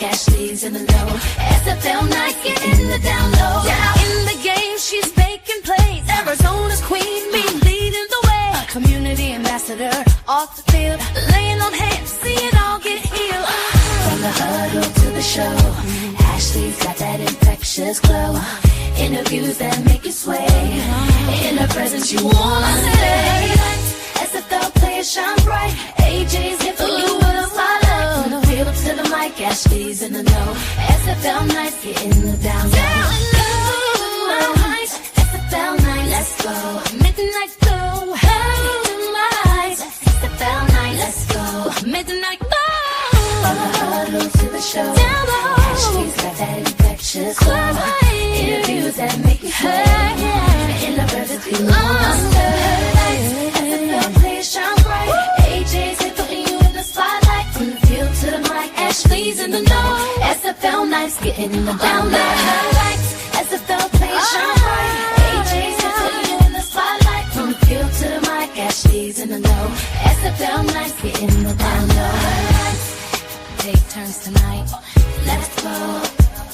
Ashley's in the know. SFL nights get in the down low. Yeah. In the game, she's making plays. Arizona's queen, me leading the way. A community ambassador off the field, laying on hands, see it all get healed. From the huddle to the show, Ashley's got that infectious glow. Interviews that make you sway. In her presence, you wanna stay. SFL players shine bright. AJ's here for you in the spotlight. From the field to the mic, Ashley's in the know. SFL nights, get in the down low. SFL night, let's go. Midnight glow. SFL night, let's go. Midnight glow. From the huddle to the show, Ashley's got that infectious glow. Interviews that make you hurt. In the presence, you wanna stay. SFL players shine bright. AJ's here putting you in the spotlight. From the field to the mic, Ashley's in the know. SFL nights, getting in the down low. SFL players shine bright. AJ's here putting you in the spotlight. From the field to the mic, Ashley's in the know. SFL nights, getting in the down low. Take turns tonight. Let's go.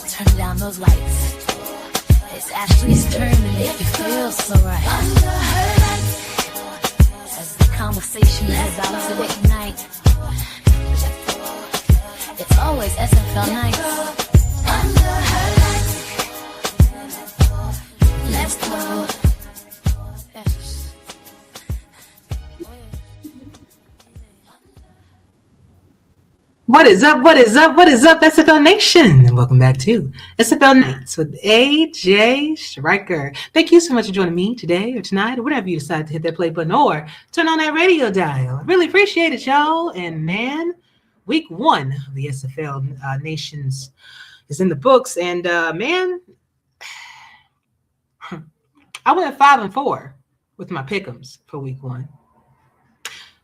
Turn down those lights. It's Ashley's turn to make you feel so right. Under her lights, as the conversation is about to ignite, it's always SFL nights. Under her lights, let's go. What is up? What is up? What is up, SFL Nation? And welcome back to SFL Nights with AJ Striker. Thank you so much for joining me today or tonight or whatever you decide to hit that play button or turn on that radio dial. I really appreciate it, y'all. And man, week one of the SFL Nations is in the books. And man, I went 5-4 with my pick'ems for week one.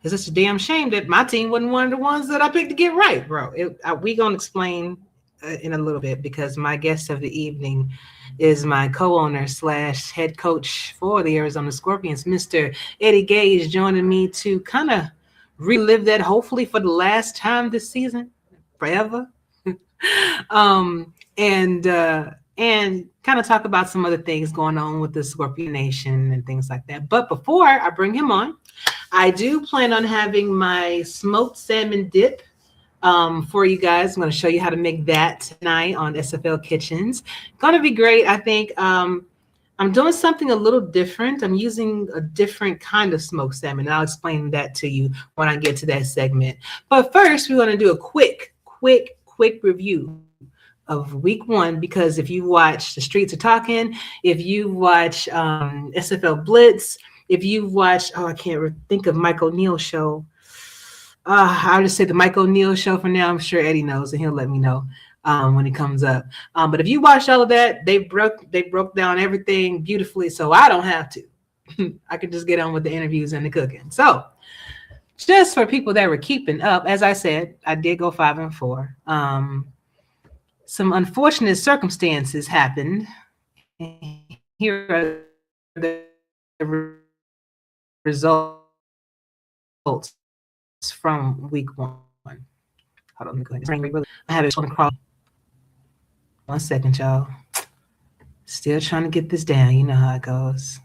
It's just a damn shame that my team wasn't one of the ones that I picked to get right, bro. We're going to explain in a little bit because my guest of the evening is my co-owner / head coach for the Arizona Scorpions, Mr. Eddie Gage, joining me to kind of relive that hopefully for the last time this season, forever. And kind of talk about some other things going on with the Scorpion Nation and things like that. But before I bring him on, I do plan on having my smoked salmon dip for you guys. I'm going to show you how to make that tonight on SFL Kitchens. Going to be great. I think I'm doing something a little different. I'm using a different kind of smoked salmon. And I'll explain that to you when I get to that segment. But first, we want to do a quick review of week one, because if you watch The Streets Are Talking, if you watch SFL Blitz, if you watch, I can't think of Mike O'Neill's show. I'll just say the Mike O'Neill show for now. I'm sure Eddie knows, and he'll let me know when it comes up. But if you watch all of that, they broke down everything beautifully, so I don't have to. I could just get on with the interviews and the cooking. So just for people that were keeping up, as I said, I did go 5-4. Some unfortunate circumstances happened. Here are the results from week one. Hold on, let me go ahead. I have it on the crawl. 1 second, y'all. Still trying to get this down. You know how it goes.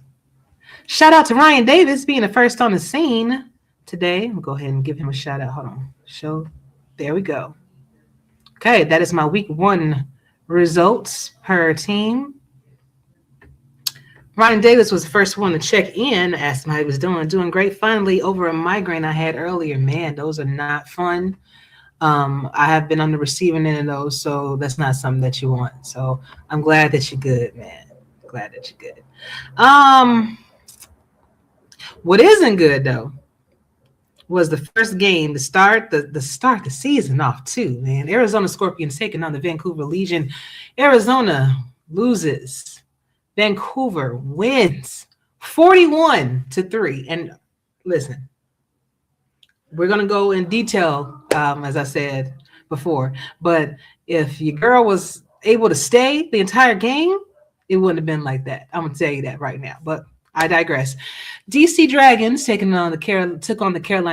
Shout out to Ryan Davis being the first on the scene today. I'm gonna go ahead and give him a shout out. Hold on. Show There we go. Okay, that is my week 1 results per team. Ryan Davis was the first one to check in. Asked him how he was doing. Doing great. Finally, over a migraine I had earlier. Man, those are not fun. I have been on the receiving end of those, so that's not something that you want. So I'm glad that you're good, man. Glad that you're good. What isn't good though was the first game to start the season off too, man. Arizona Scorpions taking on the Vancouver Legion. Arizona loses. Vancouver wins 41-3. And listen, we're going to go in detail, as I said before. But if your girl was able to stay the entire game, it wouldn't have been like that. I'm going to tell you that right now. But I digress. DC Dragons took on the Carolina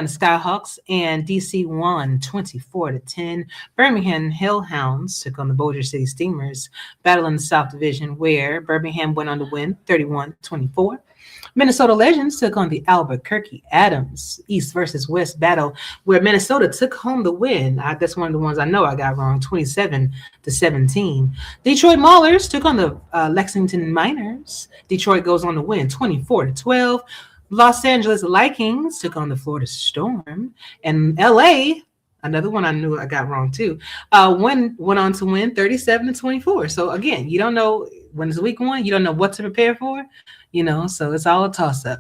Skyhawks, and DC won 24-10. Birmingham Hellhounds took on the Bossier City Steamers, battle in the South Division, where Birmingham went on to win 31-24. Minnesota Legends took on the Albuquerque Adams, East versus West battle, where Minnesota took home the win. That's one of the ones I know I got wrong, 27-17. Detroit Maulers took on the Lexington Miners. Detroit goes on to win 24-12. Los Angeles Vikings took on the Florida Storm. And LA, another one I knew I got wrong too, went on to win 37-24. So again, you don't know when it's week 1, you don't know what to prepare for, so it's all a toss-up.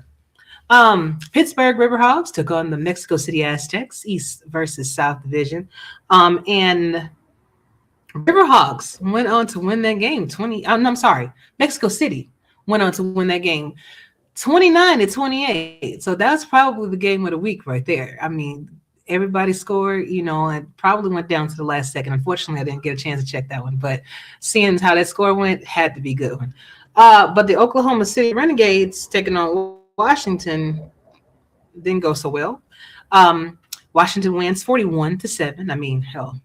Pittsburgh Riverhawks took on the Mexico City Aztecs, East versus South Division. And Riverhawks went on to win that game Mexico City went on to win that game 29-28. So that's probably the game of the week right there. I mean, everybody scored, and probably went down to the last second. Unfortunately, I didn't get a chance to check that one, but seeing how that score went, had to be a good one. But the Oklahoma City Renegades taking on Washington didn't go so well. Washington wins 41-7. I mean, hell,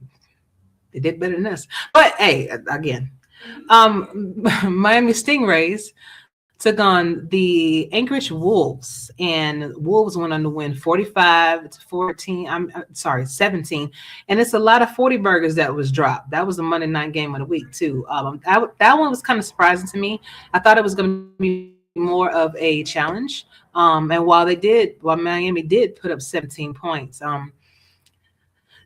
they did better than us. But hey, again, Miami Stingrays took on the Anchorage Wolves, and Wolves went on to win 45-14. 17. And it's a lot of 40 burgers that was dropped. That was the Monday night game of the week too. That one was kind of surprising to me. I thought it was going to be more of a challenge. And while Miami did put up 17 points,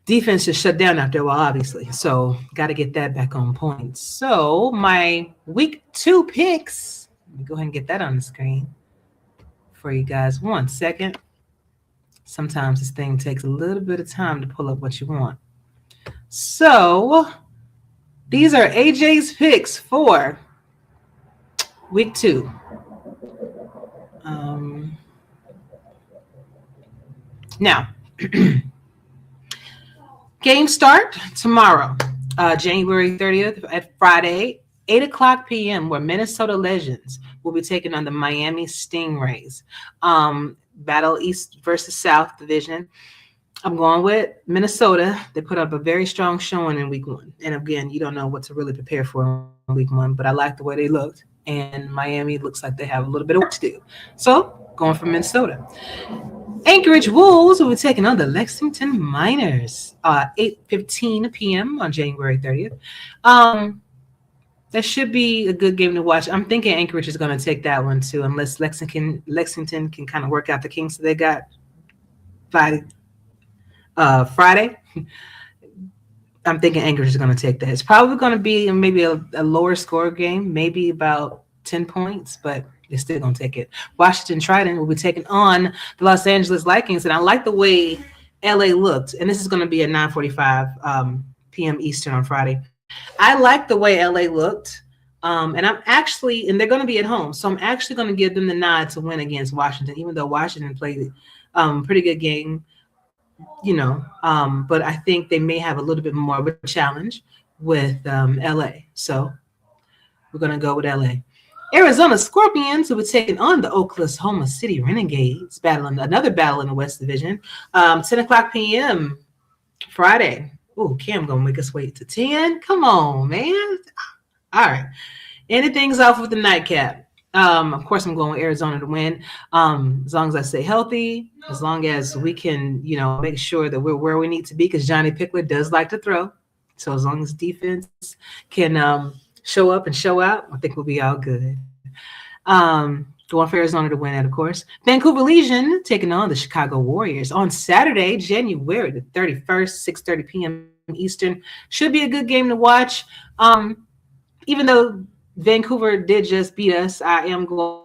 defense just shut down after a while, obviously. So got to get that back on point. So my week 2 picks. Let me go ahead and get that on the screen for you guys. 1 second. Sometimes this thing takes a little bit of time to pull up what you want. So these are AJ's picks for week 2. Now, game start tomorrow, January 30th at Friday, 8:00 p.m., where Minnesota Legends will be taking on the Miami Stingrays. Battle East versus South Division. I'm going with Minnesota. They put up a very strong showing in week 1. And again, you don't know what to really prepare for in week 1, but I like the way they looked. And Miami looks like they have a little bit of work to do. So going for Minnesota. Anchorage Wolves will be taking on the Lexington Miners, 8:15 p.m. on January 30th. That should be a good game to watch. I'm thinking Anchorage is going to take that one too, unless Lexington can kind of work out the kinks that they got by Friday. I'm thinking Anchorage is going to take that. It's probably going to be maybe a lower score game, maybe about 10 points, but they're still going to take it. Washington Trident will be taking on the Los Angeles Vikings, and I like the way LA looked. And this is going to be at 9:45 p.m. Eastern on Friday. I like the way LA looked, and they're going to be at home, so I'm actually going to give them the nod to win against Washington, even though Washington played pretty good game, but I think they may have a little bit more of a challenge with LA, so we're going to go with LA. Arizona Scorpions will be taking on the Oklahoma City Renegades, another battle in the West Division, 10:00 p.m. Friday. Oh, Cam gonna make us wait to 10. Come on, man. All right. Anything's off with the nightcap. Of course, I'm going with Arizona to win. As long as I stay healthy, as long as we can, make sure that we're where we need to be, because Johnny Pickler does like to throw. So as long as defense can show up and show out, I think we'll be all good. Going for Arizona to win that, of course. Vancouver Legion taking on the Chicago Warriors on Saturday, January the 31st, 6:30 p.m. Eastern. Should be a good game to watch. Even though Vancouver did just beat us, I am going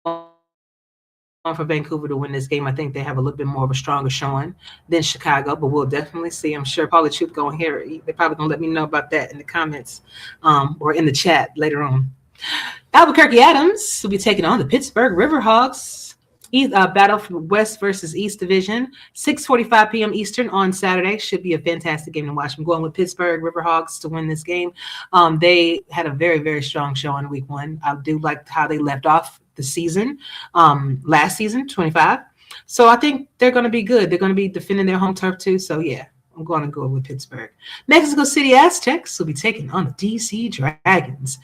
for Vancouver to win this game. I think they have a little bit more of a stronger showing than Chicago, but we'll definitely see. I'm sure Paulie Truth going to hear it. They're probably going to let me know about that in the comments or in the chat later on. Albuquerque Adams will be taking on the Pittsburgh Riverhawks. Battle for West versus East Division, 6:45 p.m. Eastern on Saturday. Should be a fantastic game to watch. I'm going with Pittsburgh Riverhawks to win this game. They had a very, very strong show in week 1. I do like how they left off the season, last season, 25. So I think they're going to be good. They're going to be defending their home turf too. So, yeah, I'm going to go with Pittsburgh. Mexico City Aztecs will be taking on the DC Dragons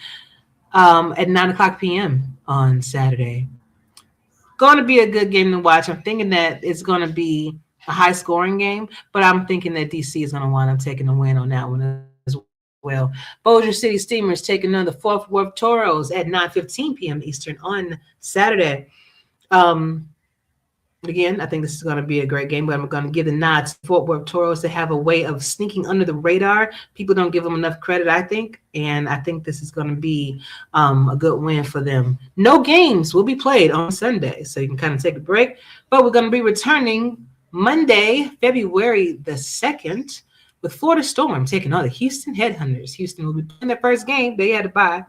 at 9 o'clock p.m. on Saturday. Going to be a good game to watch. I'm thinking that it's going to be a high-scoring game, but I'm thinking that DC is going to wind up taking the win on that one as well. Bossier City Steamers taking on the Fort Worth Toros at 9:15 p.m. Eastern on Saturday. Again, I think this is going to be a great game, but I'm going to give the nod to Fort Worth Toros. They have a way of sneaking under the radar. People don't give them enough credit, I think, and I think this is going to be a good win for them. No games will be played on Sunday, so you can kind of take a break, but we're going to be returning Monday, February the 2nd, with Florida Storm taking on the Houston Headhunters. Houston will be playing their first game. They had to bye.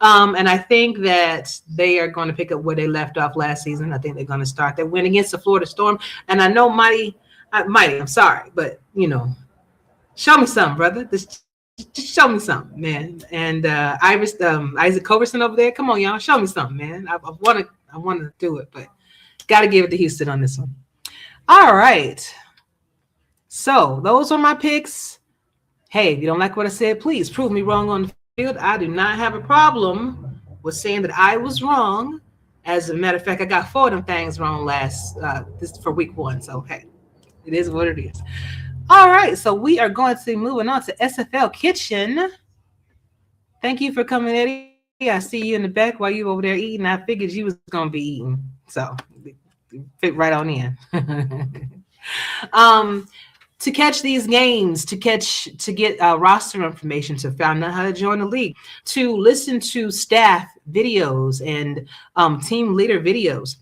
And I think that they are going to pick up where they left off last season. I think they're going to start their win against the Florida Storm. And I know Mighty, I'm sorry, but, show me something, brother. Just show me something, man. And Isaac Coverson over there, come on, y'all. Show me something, man. I want to do it, but got to give it to Houston on this one. All right. So those are my picks. Hey, if you don't like what I said, please prove me wrong on the field. I do not have a problem with saying that I was wrong. As a matter of fact, I got 4 of them things wrong this for week 1. So, hey, it is what it is. All right, so we are going to be moving on to SFL Kitchen. Thank you for coming, Eddie. I see you in the back while you over there eating. I figured you was going to be eating. So, fit right on in. To catch these games, to get roster information, to find out how to join the league, to listen to staff videos and team leader videos,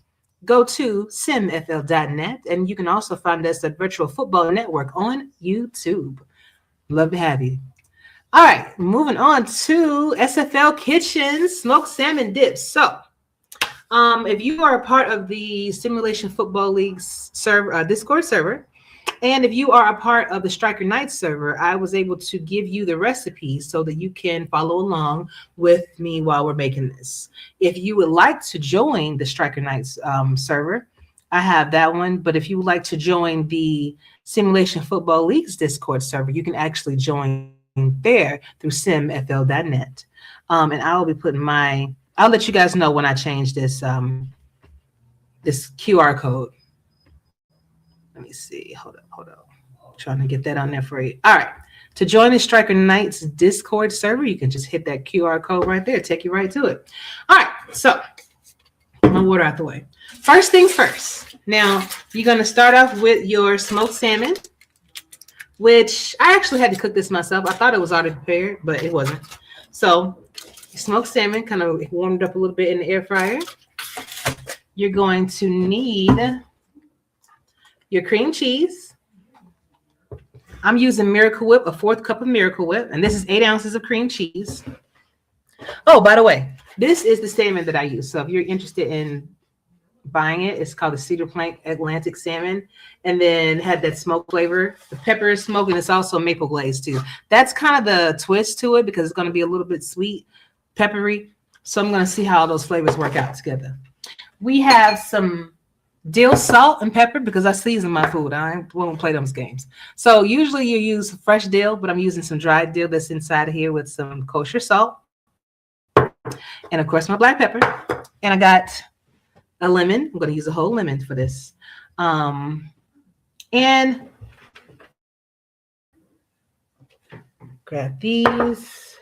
go to simfl.net, and you can also find us at Virtual Football Network on YouTube. Love to have you. All right, moving on to SFL Kitchen Smoked Salmon Dip. So, if you are a part of the Simulation Football League's Discord server, and if you are a part of the Striker Knights server, I was able to give you the recipe so that you can follow along with me while we're making this. If you would like to join the Striker Knights server, I have that one. But if you would like to join the Simulation Football League's Discord server, you can actually join there through simfl.net. And I will be putting I'll let you guys know when I change this this QR code. Let me see. Hold up. Trying to get that on there for you. All right. To join the Striker Knights Discord server, you can just hit that QR code right there. Take you right to it. All right. So, my water out the way. First things first. Now, you're going to start off with your smoked salmon, which I actually had to cook this myself. I thought it was already prepared, but it wasn't. So, smoked salmon kind of warmed up a little bit in the air fryer. You're going to need your cream cheese. I'm using Miracle Whip, a 4th cup of Miracle Whip, and this is 8 ounces of cream cheese. Oh, by the way, this is the salmon that I use. So if you're interested in buying it, it's called the Cedar Plank Atlantic Salmon, and then had that smoke flavor. The pepper is smoke, and it's also maple glaze too. That's kind of the twist to it because it's going to be a little bit sweet, peppery. So I'm going to see how those flavors work out together. We have some dill, salt, and pepper because I season my food. I won't play those games. So usually you use fresh dill, but I'm using some dried dill that's inside of here with some kosher salt. And of course, my black pepper. And I got a lemon. I'm going to use a whole lemon for this. And grab these.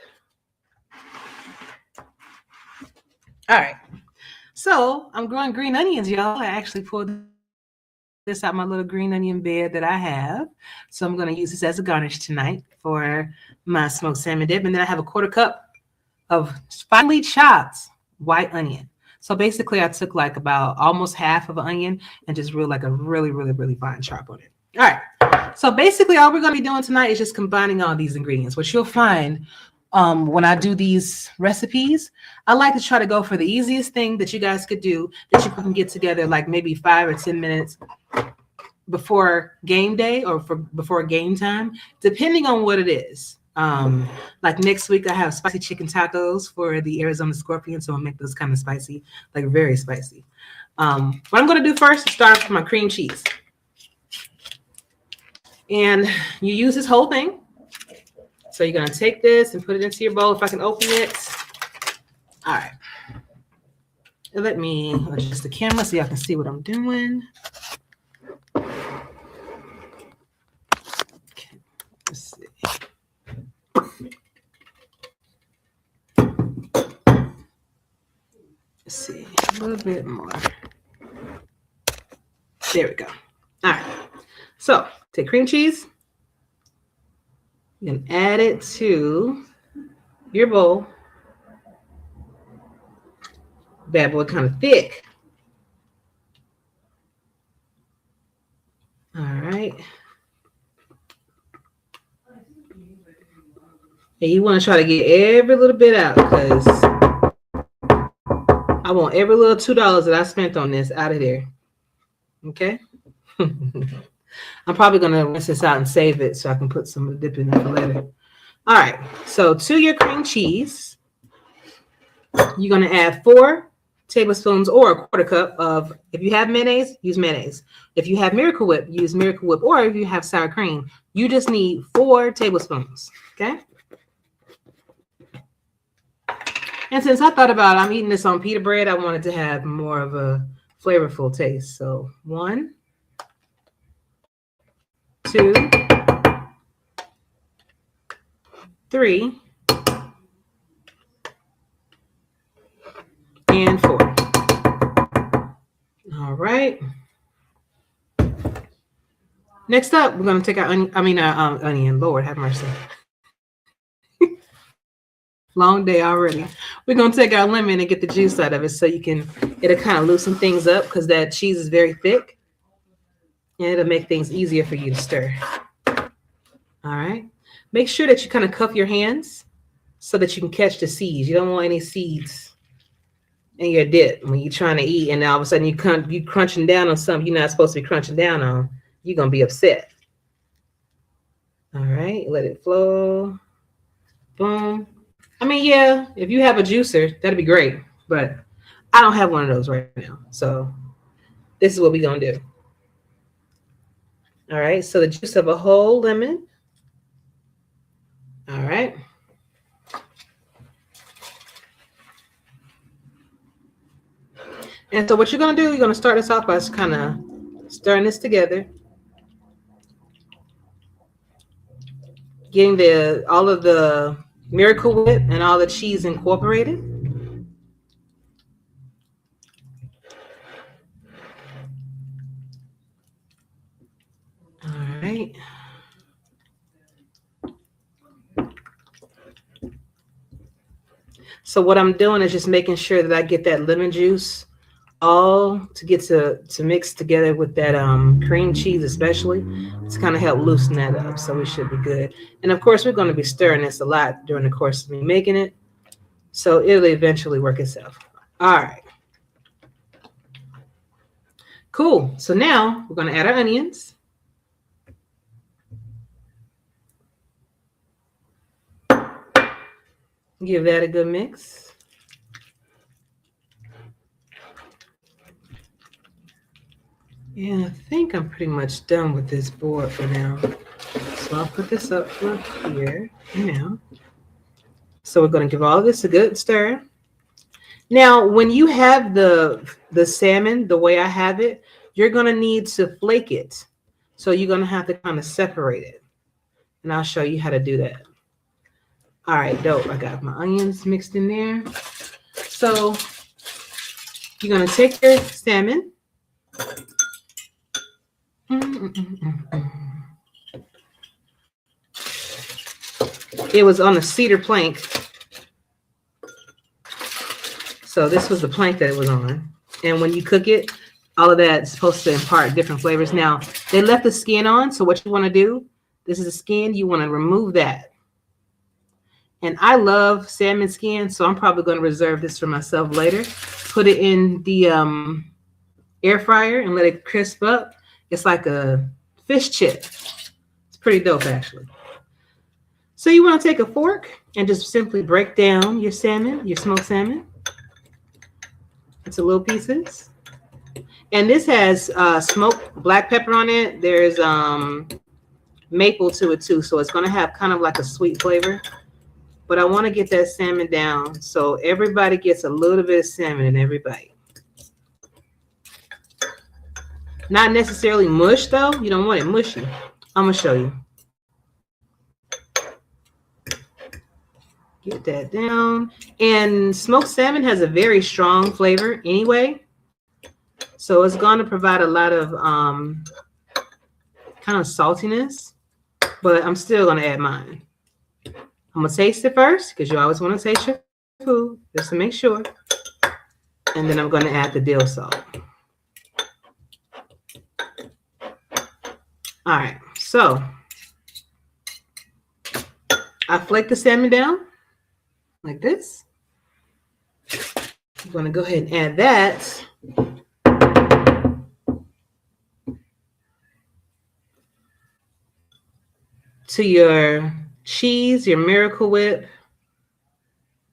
All right. So I'm growing green onions, y'all. I actually pulled this out my little green onion bed that I have. So I'm going to use this as a garnish tonight for my smoked salmon dip. And then I have a 1/4 cup of finely chopped white onion. So basically I took like about almost half of an onion and just really like a really, really, really fine chop on it. All right. So basically all we're going to be doing tonight is just combining all these ingredients, which you'll find when I do these recipes. I like to try to go for the easiest thing that you guys could do that you can get together like maybe 5 or 10 minutes before game day or before game time, depending on what it is. Like next week I have spicy chicken tacos for the Arizona Scorpions, so I'll make those kind of spicy, like very spicy. What I'm going to do first is start off with my cream cheese. And you use this whole thing. So you're going to take this and put it into your bowl. If I can open it. All right. Let me adjust the camera so y'all can see what I'm doing. Okay, let's see. Let's see, a little bit more. There we go. All right. So take cream cheese. You can add it to your bowl. Bad boy, kind of thick. All right. And you want to try to get every little bit out because I want every little $2 that I spent on this out of there. Okay. I'm probably going to rinse this out and save it so I can put some of the dip in there for later. All right. So to your cream cheese, you're going to add 4 tablespoons or a 1/4 cup of, if you have mayonnaise, use mayonnaise. If you have Miracle Whip, use Miracle Whip. Or if you have sour cream, you just need 4 tablespoons. Okay. And since I thought about I'm eating this on pita bread, I wanted to have more of a flavorful taste. So 1, 2, 3, and 4. All right. Next up, we're going to take our onion. Lord have mercy. Long day already. We're going to take our lemon and get the juice out of it so it'll kind of loosen things up because that cheese is very thick. And it'll make things easier for you to stir. All right. Make sure that you kind of cup your hands so that you can catch the seeds. You don't want any seeds in your dip when you're trying to eat and all of a sudden you crunching down on something you're not supposed to be crunching down on. You're going to be upset. All right. Let it flow. Boom. I mean, yeah, if you have a juicer, that'd be great. But I don't have one of those right now. So this is what we're going to do. All right. So the juice of a whole lemon. All right. And so what you're going to do, you're going to start this off by kind of stirring this together. Getting all of the Miracle Whip and all the cheese incorporated. All right. So what I'm doing is just making sure that I get that lemon juice all to mix together with that cream cheese, especially to kind of help loosen that up. So we should be good. And of course, we're going to be stirring this a lot during the course of me making it. So it'll eventually work itself. All right. Cool. So now we're going to add our onions. Give that a good mix. Yeah, I think I'm pretty much done with this board for now. So I'll put this up here now. So we're going to give all of this a good stir. Now, when you have the salmon, the way I have it, you're gonna need to flake it. So you're gonna have to kind of separate it. And I'll show you how to do that. All right, dope. I got my onions mixed in there. So you're gonna take your salmon. It was on a cedar plank. So this was the plank that it was on. And when you cook it, all of that is supposed to impart different flavors. Now, they left the skin on. So what you want to do, this is the skin. You want to remove that. And I love salmon skin, so I'm probably going to reserve this for myself later. Put it in the air fryer and let it crisp up. It's like a fish chip. It's pretty dope, actually. So you want to take a fork and just simply break down your salmon, your smoked salmon, into little pieces. And this has smoked black pepper on it. There's maple to it too, so it's going to have kind of like a sweet flavor. But I want to get that salmon down so everybody gets a little bit of salmon in every bite. Not necessarily mush, though. You don't want it mushy. I'm going to show you. Get that down. And smoked salmon has a very strong flavor anyway. So it's going to provide a lot of kind of saltiness. But I'm still going to add mine. I'm going to taste it first because you always want to taste your food just to make sure. And then I'm going to add the dill salt. All right. So I flake the salmon down like this. I'm going to go ahead and add that. To your cheese, your Miracle Whip,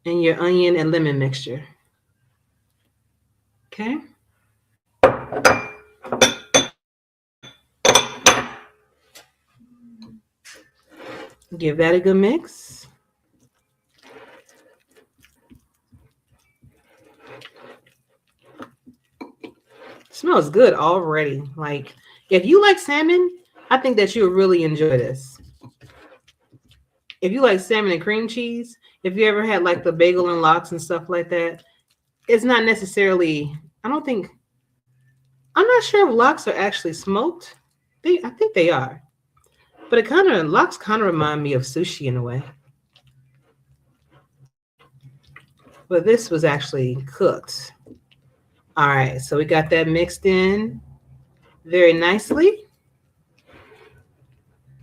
and your onion and lemon mixture. Okay. Give that a good mix. Smells good already. Like, if you like salmon, I think that you'll really enjoy this. If you like salmon and cream cheese, if you ever had like the bagel and lox and stuff like that, it's not necessarily, I'm not sure if lox are actually smoked. I think they are. But lox kind of remind me of sushi in a way. But this was actually cooked. All right, so we got that mixed in very nicely.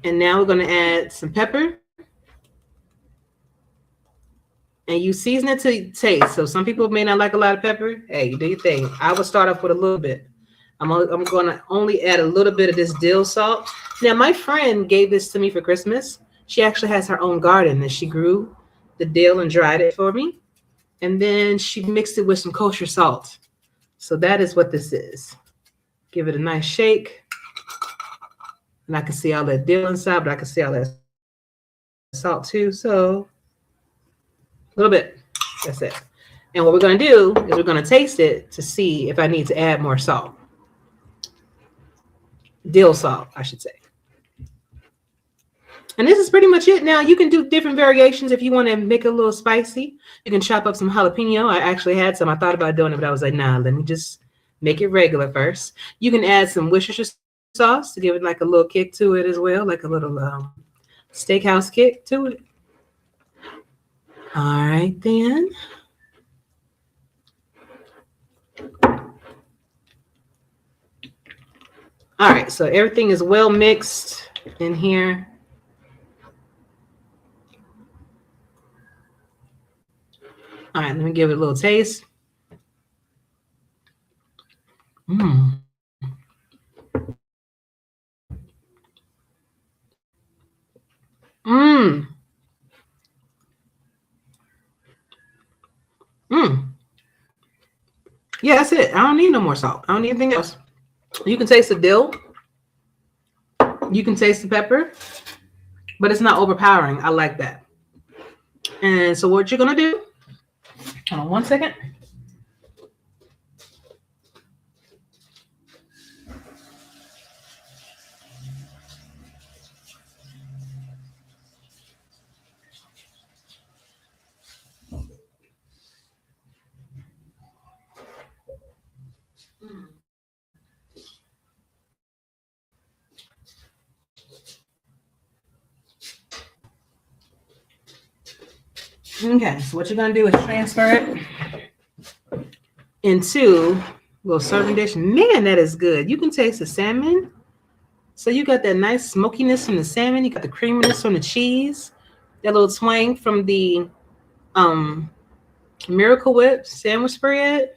And now we're going to add some pepper. And you season it to taste. So some people may not like a lot of pepper. Hey, you do your thing. I will start off with a little bit. I'm going to only add a little bit of this dill salt. Now, my friend gave this to me for Christmas. She actually has her own garden, and she grew the dill and dried it for me. And then she mixed it with some kosher salt. So that is what this is. Give it a nice shake. And I can see all that dill inside, but I can see all that salt too. So a little bit. That's it. And what we're going to do is we're going to taste it to see if I need to add more salt. Dill salt, I should say. And this is pretty much it. Now, you can do different variations if you want to make it a little spicy. You can chop up some jalapeno. I actually had some. I thought about doing it, but I was like, nah, let me just make it regular first. You can add some Worcestershire sauce to give it like a little kick to it as well, like a little steakhouse kick to it. All right, then. All right, so everything is well mixed in here. All right, let me give it a little taste. Mmm. Mmm. Mmm. Yeah, that's it. I don't need no more salt. I don't need anything else. You can taste the dill. You can taste the pepper, but it's not overpowering. I like that. And so what you're going to do, hold on one second. Okay, so what you're gonna do is transfer it into a little serving dish. Man, that is good. You can taste the salmon. So you got that nice smokiness from the salmon. You got the creaminess from the cheese. That little twang from the um Miracle Whip sandwich spread.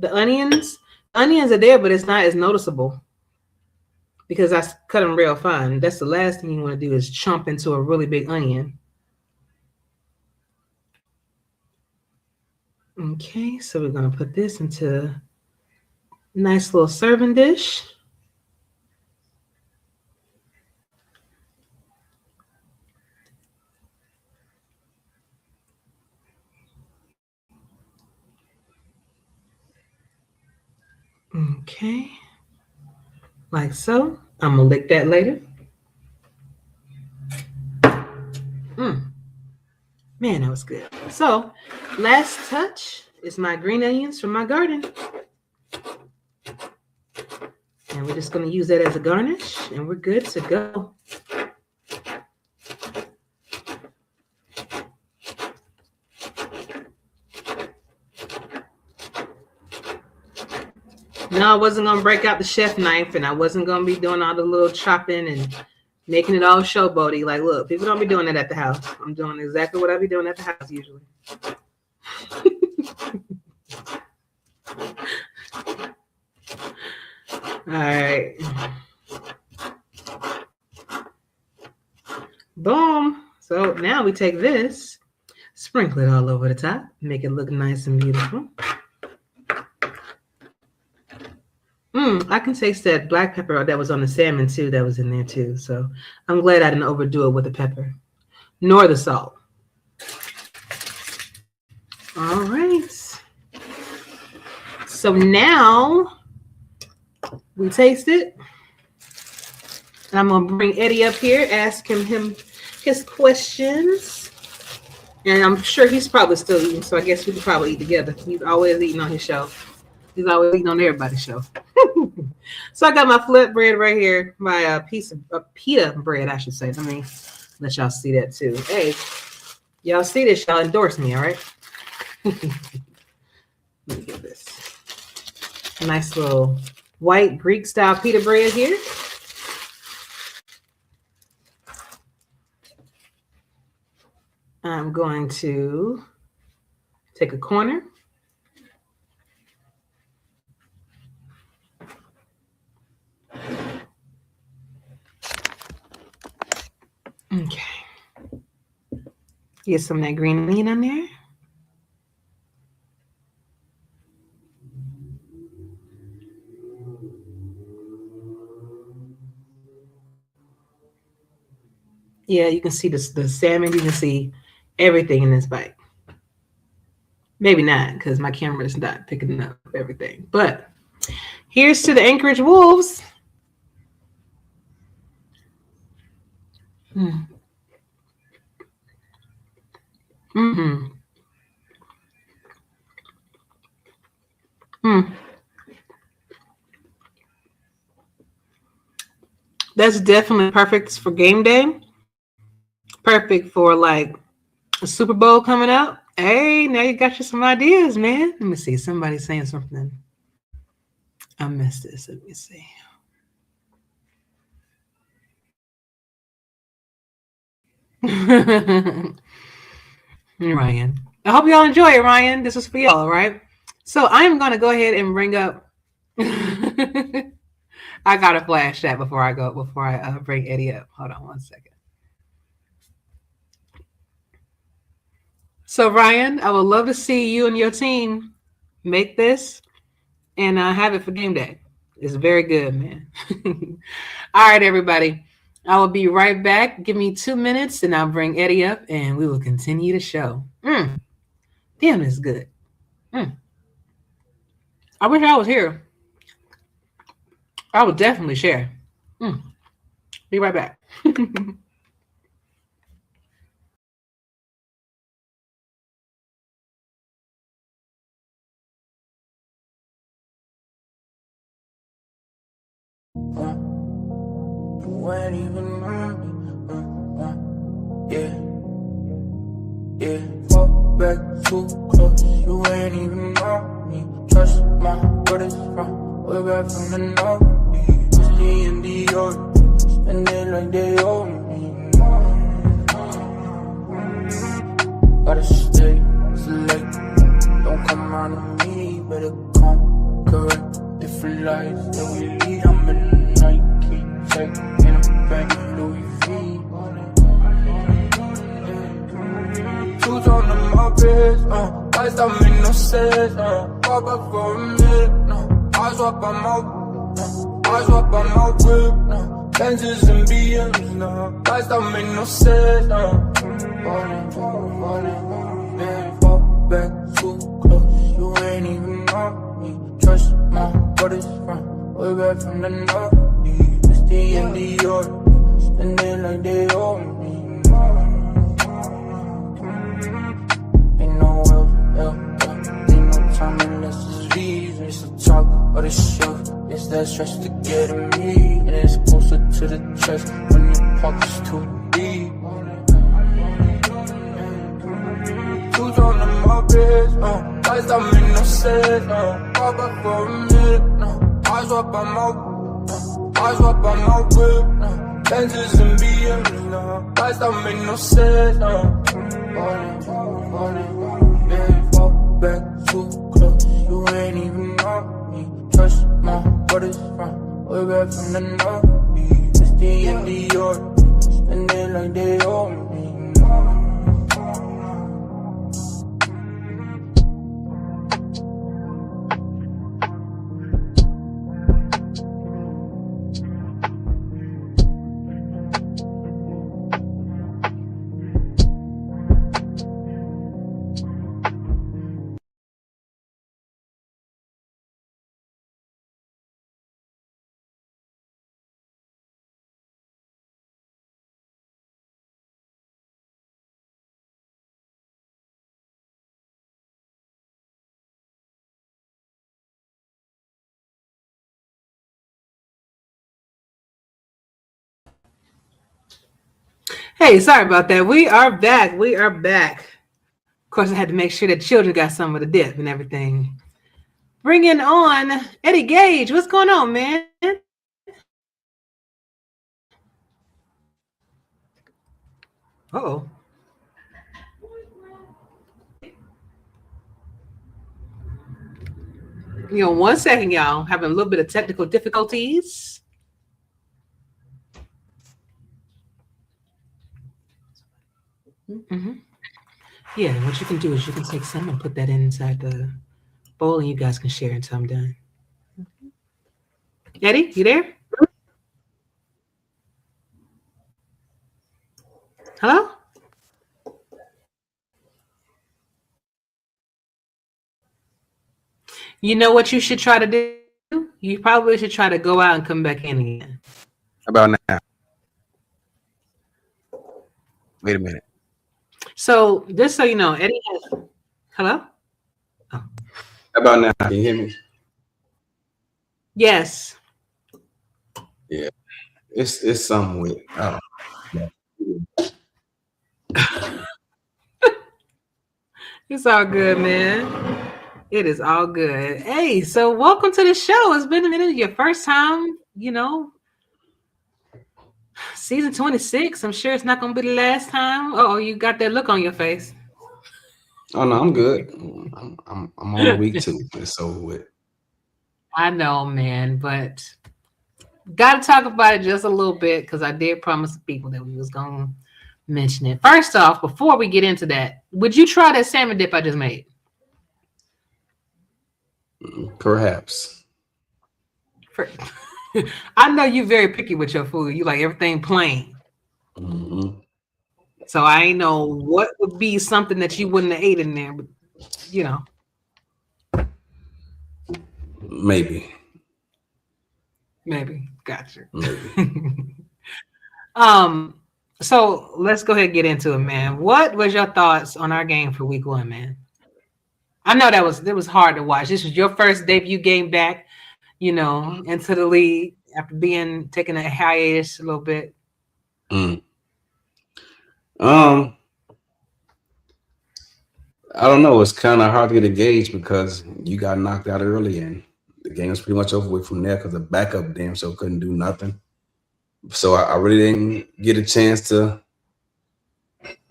The onions. Onions are there, but it's not as noticeable because I cut them real fine. That's the last thing you want to do is chomp into a really big onion. Okay, so we're gonna put this into a nice little serving dish. Okay, like so. I'm gonna lick that later. Man, that was good. So, last touch is my green onions from my garden. And we're just going to use that as a garnish, and we're good to go. No, I wasn't going to break out the chef knife, and I wasn't going to be doing all the little chopping and making it all showboaty. Like, look, people don't be doing that at the house. I'm doing exactly what I be doing at the house usually. All right. Boom. So now we take this, sprinkle it all over the top, make it look nice and beautiful. I can taste that black pepper that was on the salmon too, that was in there too. So I'm glad I didn't overdo it with the pepper, nor the salt. All right. So now we taste it. And I'm gonna bring Eddie up here, ask him his questions. And I'm sure he's probably still eating, so I guess we could probably eat together. He's always eating on his show. He's always eating on everybody's show. So I got my flip bread right here, my piece of pita bread, I should say. Let me let y'all see that too. Hey, y'all see this? Y'all endorse me, all right? Let me get this. Nice little white Greek style pita bread here. I'm going to take a corner. Okay. Get some of that green onion on there. Yeah, you can see the salmon. You can see everything in this bite. Maybe not, because my camera is not picking up everything. But here's to the Anchorage Wolves. That's definitely perfect for game day. Perfect for like a Super Bowl coming up. Hey, now you got you some ideas, man. Let me see. Somebody's saying something. I missed this. Let me see. Ryan. I hope y'all enjoy it, Ryan. This is for y'all, right? So I'm going to go ahead and bring up. I got to flash that before I bring Eddie up. Hold on one second. So Ryan, I would love to see you and your team make this and have it for game day. It's very good, man. All right, everybody. I will be right back. Give me 2 minutes and I'll bring Eddie up and we will continue the show. Damn, it's good. I wish I was here. I would definitely share. Be right back. You weren't even around me. Yeah. Yeah, fall back too close, you ain't even know me. Trust my brothers from way back from the north. It's the and the old, spend it like they owe me. Gotta stay select, don't come around to me, better come correct. Different lives that we lead, I'm in the Nike check, in a bag Louis V. Shoes on in my wrist, lights don't make no sense, pop up for a minute, eyes up on my whip, Benzes and BMs, lights don't make no sense, falling, man, fall back too close, you ain't even know me, trust my brothers from way back from the north, it's the and the order, spend it like they owe me. Ain't no ain't no time unless it's leave. It's the top of the shelf. It's that stress to get in me, and it's closer to the chest when your pocket's too deep. Shoes on in my wrist, lights don't make no sense. Pop up for a minute, eyes up on my whip, Benzes and BMs, lights don't make no sense. Falling, yeah, fall back too close, you ain't even know me. Trust my brothers from way back from the north. It's the and the order, spend it like they owe me. Hey, sorry about that. We are back. We are back. Of course, I had to make sure that children got some of the dip and everything. Bringing on Eddie Gage. What's going on, man? Uh-oh. One second, y'all. Having a little bit of technical difficulties. Mm-hmm. Yeah, what you can do is you can take some and put that inside the bowl, and you guys can share until I'm done. Eddie, you there? Hello? You know what you should try to do? You probably should try to go out and come back in again. How about now? Wait a minute. So just so you know, Eddie has. Hello? Oh. How about now? Can you hear me? Yes. Yeah. It's something with. It's all good, man. It is all good. Hey, so welcome to the show. It's been a minute. Your first time, season 26. I'm sure it's not going to be the last time. Oh, you got that look on your face. Oh no, I'm good. I'm on week 2. It's over with. I know, man, but got to talk about it just a little bit because I did promise the people that we was going to mention it. First off, before we get into that, would you try that salmon dip I just made? Perhaps. I know you're very picky with your food. You like everything plain. Mm-hmm. So I ain't know what would be something that you wouldn't have ate in there, but Maybe. Gotcha. Maybe. So let's go ahead and get into it, man. What was your thoughts on our game for week 1, man? I know it was hard to watch. This was your first debut game back, into the league after taking a hiatus a little bit. I don't know. It's kind of hard to get engaged because you got knocked out early and the game was pretty much over with from there because the backup damn show couldn't do nothing. So I really didn't get a chance to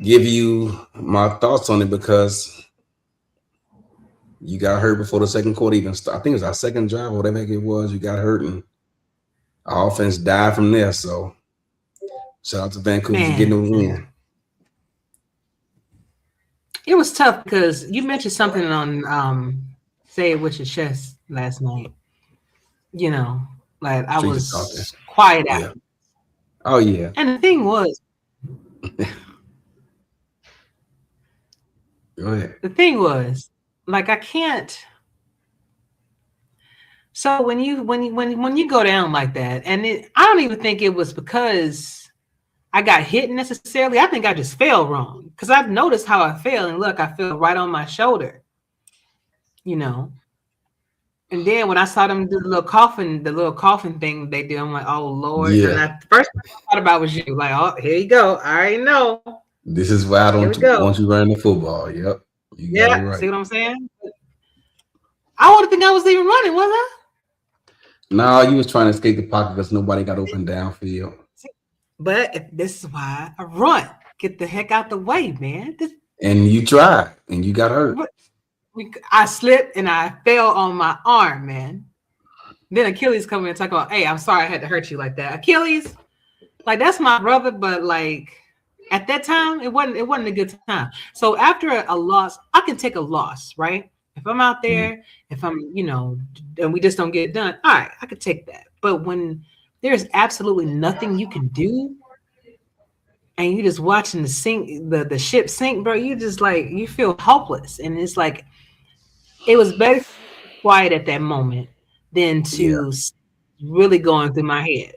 give you my thoughts on it because you got hurt before the second quarter even started. I think it was our second drive or whatever it was. You got hurt and our offense died from there. So shout out to Vancouver for getting the win. It was tough because you mentioned something on Say It With Your Chest last night. You know, like I was quiet after. Yeah. Oh yeah. And the thing was, go ahead. The thing was, like I can't. So when you go down like that, and I don't even think it was because I got hit necessarily. I think I just fell wrong because I've noticed how I fell, and look, I fell right on my shoulder. You know. And then when I saw them do the little coffin thing they do, I'm like, oh Lord. Yeah. And the first thing I thought about was you. Like, oh, here you go. I already know. This is why I don't want you running the football. Yep. You got it right. See what I'm saying? I wouldn't think I was even running, was I? No, you was trying to escape the pocket because nobody got open downfield. But this is why I run. Get the heck out the way, man. And you tried, and you got hurt. I slipped and I fell on my arm, man. Then Achilles come in and talk about, hey, I'm sorry I had to hurt you like that. Achilles, like that's my brother, but like at that time, it wasn't a good time. So after a loss, I can take a loss, right? If I'm out there, if I'm, and we just don't get it done, all right, I could take that. But when there's absolutely nothing you can do, and you're just watching the ship sink, bro, you just like you feel hopeless, and it's like it was better quiet at that moment than to really going through my head.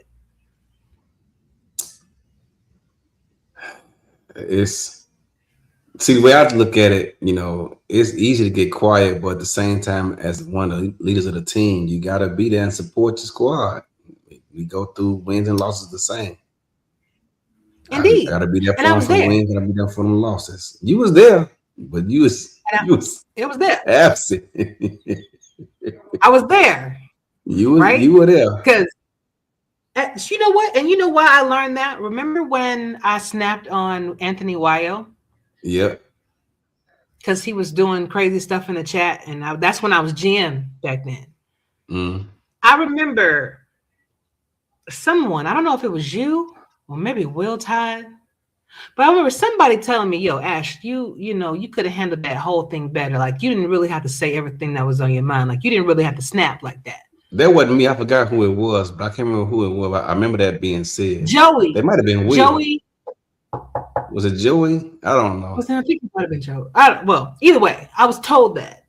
See the way I look at it, it's easy to get quiet, but at the same time, as one of the leaders of the team, you got to be there and support your squad. We go through wins and losses the same. Indeed, I got to be there for them wins, got to be there for them losses. You was there, but it was there absent. I was there. You were there because you know what, and you know why I learned that. Remember when I snapped on Anthony Wyo? Yep. Because he was doing crazy stuff in the chat, and that's when I was GM back then. I remember someone, I don't know if it was you or maybe Will Tide, but I remember somebody telling me, yo, Ash, you could have handled that whole thing better. Like you didn't really have to say everything that was on your mind. Like you didn't really have to snap like that. That wasn't me. I forgot who it was, but I can't remember who it was. I remember that being said. Joey. It might have been Will. Joey. Was it Joey? I don't know. I think it might have been Joey. Well, either way, I was told that.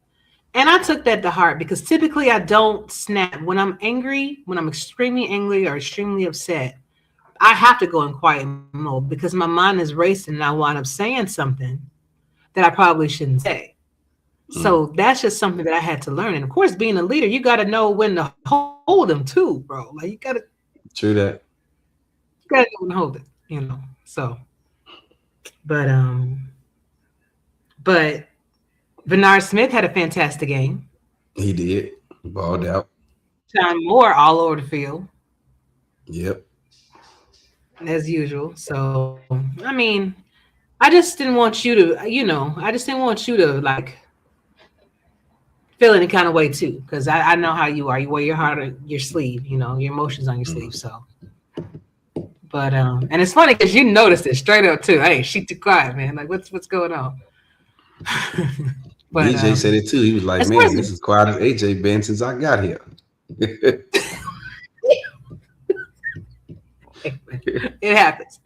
And I took that to heart because typically I don't snap. When I'm angry, when I'm extremely angry or extremely upset, I have to go in quiet mode because my mind is racing and I wind up saying something that I probably shouldn't say. So that's just something that I had to learn. And of course, being a leader, you got to know when to hold them too, bro. Like you got to. True that. You got to know when to hold it, So, but Bernard Smith had a fantastic game. He did. Balled out. John Moore all over the field. Yep. As usual. So, I mean, I just didn't want you to, like feel any kind of way too, because I know how you are. You wear your heart on your sleeve, your emotions on your sleeve. So, but and it's funny because you noticed it straight up too. Hey, she too quiet, man. Like what's going on? But AJ said it too. He was like, man, this is quiet as AJ been since I got here. It happens.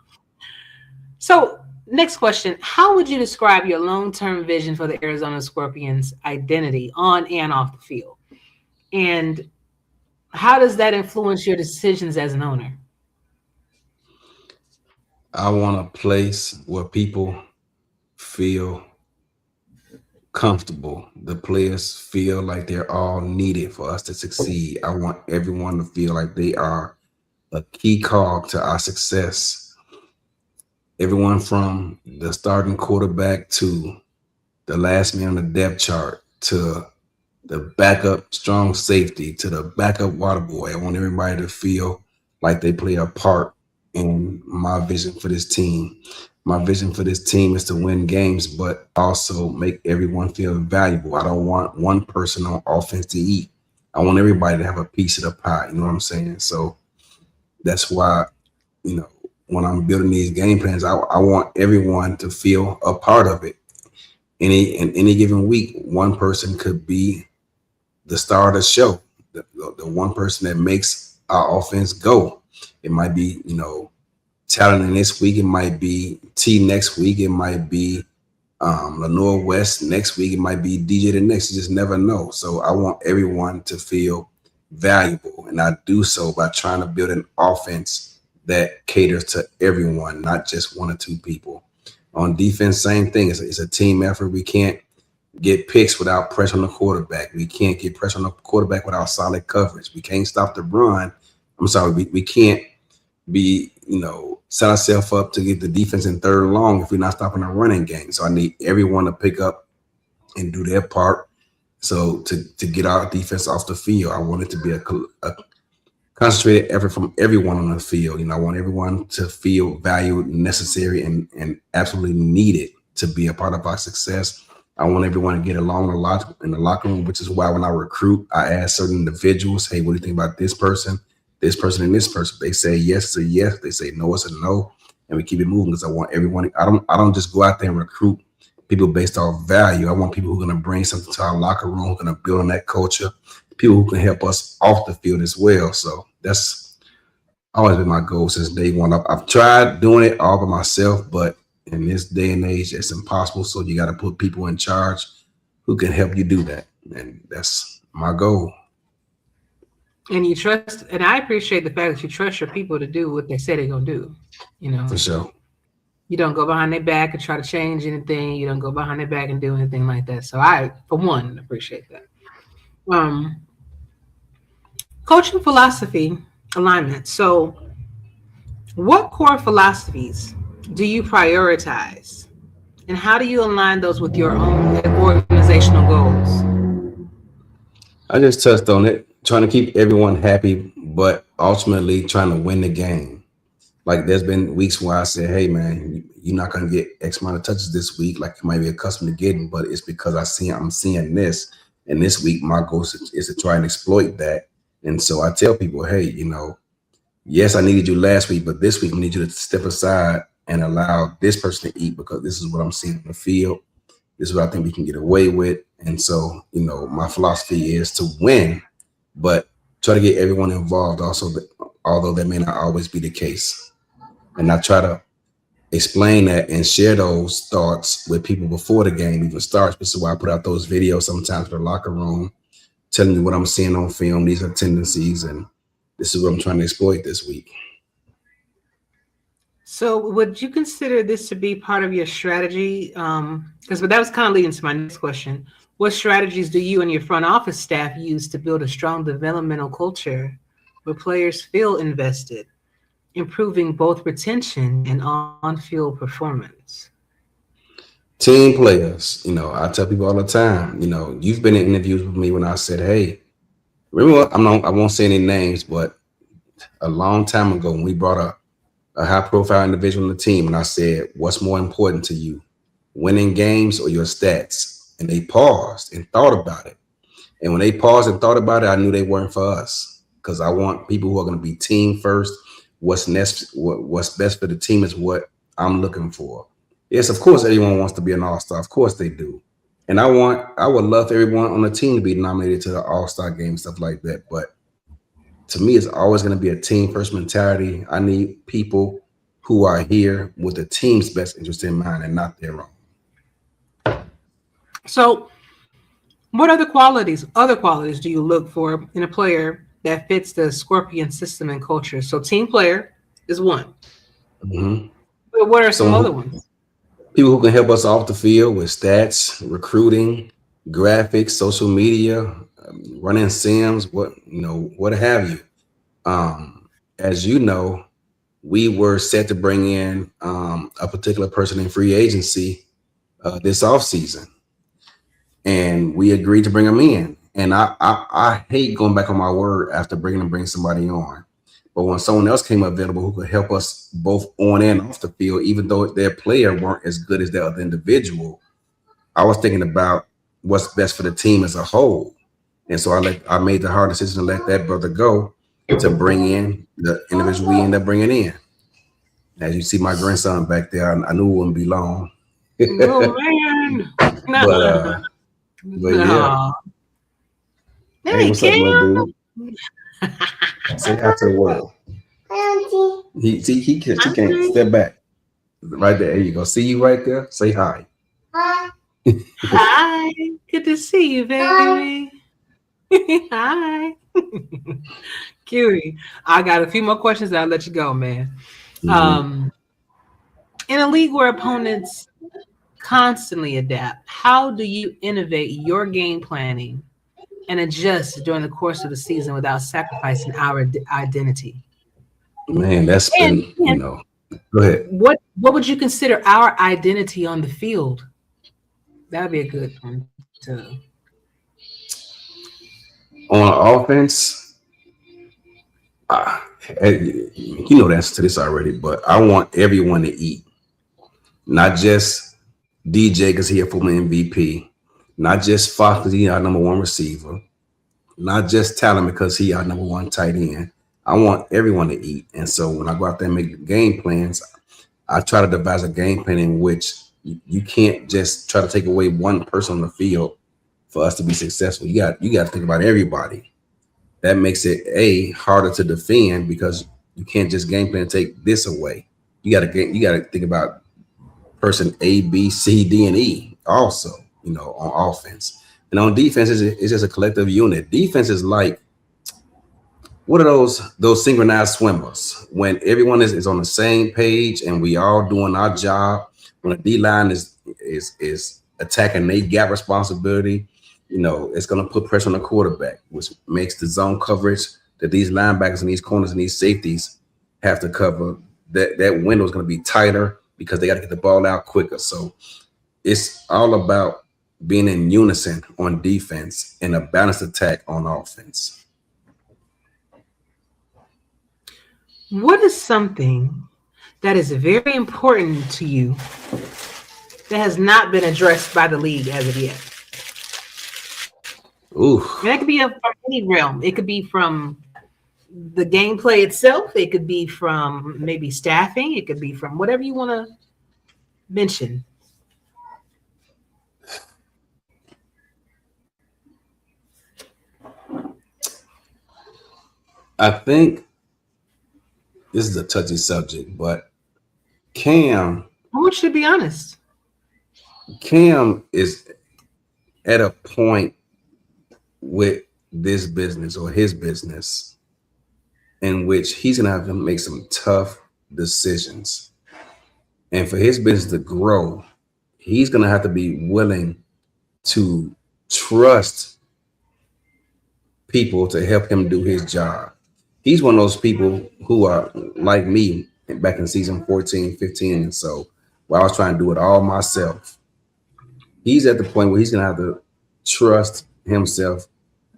So next question, how would you describe your long-term vision for the Arizona Scorpions identity on and off the field? And how does that influence your decisions as an owner? I want a place where people feel comfortable. The players feel like they're all needed for us to succeed. I want everyone to feel like they are a key cog to our success. Everyone from the starting quarterback to the last man on the depth chart to the backup strong safety to the backup water boy. I want everybody to feel like they play a part in my vision for this team. My vision for this team is to win games, but also make everyone feel valuable. I don't want one person on offense to eat. I want everybody to have a piece of the pie. You know what I'm saying? So that's why, you know, when I'm building these game plans, I want everyone to feel a part of it. In any given week, one person could be the star of the show, the one person that makes our offense go. It might be, you know, talent in this week. It might be T next week. It might be Lenore West next week. It might be DJ the next. You just never know. So I want everyone to feel valuable, and I do so by trying to build an offense that caters to everyone, not just one or two people. On defense, same thing. It's a team effort. We can't get picks without pressure on the quarterback. We can't get pressure on the quarterback without solid coverage. We can't stop the run. I'm sorry, we can't be, you know, set ourselves up to get the defense in third and long if we're not stopping the running game. So I need everyone to pick up and do their part. So to get our defense off the field, I want it to be a concentrated effort from everyone on the field. You know, I want everyone to feel valued, necessary, and absolutely needed to be a part of our success. I want everyone to get along a lot in the locker room, which is why when I recruit, I ask certain individuals, hey, what do you think about this person, and this person? They say yes, it's a yes. They say no, it's a no. And we keep it moving because I want everyone. I don't just go out there and recruit people based off value. I want people who are going to bring something to our locker room, who are going to build on that culture, people who can help us off the field as well. So that's always been my goal since day one. I've tried doing it all by myself, but in this day and age, it's impossible. So you got to put people in charge who can help you do that. And that's my goal. And you trust, and I appreciate the fact that you trust your people to do what they say they're going to do. You know, For sure. you don't go behind their back and try to change anything. You don't go behind their back and do anything like that. So I, for one, appreciate that. Coaching philosophy alignment. So what core philosophies do you prioritize? And how do you align those with your own organizational goals? I just touched on it, trying to keep everyone happy, but ultimately trying to win the game. Like there's been weeks where I said, hey man, you're not gonna get X amount of touches this week, like you might be accustomed to getting, but it's because I'm seeing this. And this week my goal is to try and exploit that. And so I tell people, hey, you know, yes, I needed you last week, but this week I need you to step aside and allow this person to eat because this is what I'm seeing in the field. This is what I think we can get away with. And so, you know, my philosophy is to win, but try to get everyone involved also, although that may not always be the case. And I try to explain that and share those thoughts with people before the game even starts. This is why I put out those videos sometimes for the locker room, telling you what I'm seeing on film. These are tendencies, and this is what I'm trying to exploit this week. So would you consider this to be part of your strategy? Because that was kind of leading to my next question. What strategies do you and your front office staff use to build a strong developmental culture where players feel invested, improving both retention and on-field performance? Team players, you know, I tell people all the time, you know, you've been in interviews with me when I said, hey, remember, I won't say any names, but a long time ago when we brought a high-profile individual on the team, and I said, what's more important to you, winning games or your stats? And they paused and thought about it. And when they paused and thought about it, I knew they weren't for us because I want people who are going to be team first. What's next? What's best for the team is what I'm looking for. Yes, of course, everyone wants to be an all-star. Of course they do. And I would love for everyone on the team to be nominated to the all-star game, stuff like that. But to me, it's always going to be a team first mentality. I need people who are here with the team's best interest in mind and not their own. So what other qualities do you look for in a player that fits the Scorpion system and culture? So team player is one. Mm-hmm. But what are some other ones? People who can help us off the field with stats, recruiting, graphics, social media, running sims, what have you. As you know, we were set to bring in a particular person in free agency this offseason. and we agreed to bring him in. And I hate going back on my word after bring somebody on. But when someone else came available who could help us both on and off the field, even though their player weren't as good as the other individual, I was thinking about what's best for the team as a whole. And so I made the hard decision to let that brother go to bring in the individual we ended up bringing in. As you see my grandson back there, I knew it wouldn't be long. Oh man. But yeah. Hey, Hey, what's up, Cam. little dude? Say hi to the world. He can't step back. Right there you go. See you right there. Say hi. Hi. Good to see you, baby. Hi. Cutie. I got a few more questions. I'll let you go, man. Mm-hmm. In a league where opponents constantly adapt, how do you innovate your game planning and adjust during the course of the season without sacrificing our identity? Man, that's been, go ahead. What would you consider our identity on the field? That'd be a good one to. On offense, you know the answer to this already, but I want everyone to eat, not just DJ because he a former MVP, not just Fox because he our number one receiver, not just Talon because he our number one tight end. I want everyone to eat, and so when I go out there and make game plans, I try to devise a game plan in which you can't just try to take away one person on the field for us to be successful. You got to think about everybody. That makes it harder to defend because you can't just game plan and take this away. You got to think about person A, B, C, D, and E also. On offense and on defense, it's just a collective unit. Defense is like, what are those synchronized swimmers when everyone is on the same page and we all doing our job. When a D line is attacking their gap responsibility, it's going to put pressure on the quarterback, which makes the zone coverage that these linebackers and these corners and these safeties have to cover. That window is going to be tighter because they got to get the ball out quicker. So it's all about being in unison on defense and a balanced attack on offense. What is something that is very important to you that has not been addressed by the league as of yet? Ooh. And that could be from any realm. It could be from the gameplay itself. It could be from maybe staffing. It could be from whatever you want to mention. I think this is a touchy subject, but Cam. I want you to be honest. Cam is at a point with this business or his business in which he's going to have to make some tough decisions. And for his business to grow, he's going to have to be willing to trust people to help him do his job. He's one of those people who are like me back in season 14, 15. And so while I was trying to do it all myself, he's at the point where he's going to have to trust himself,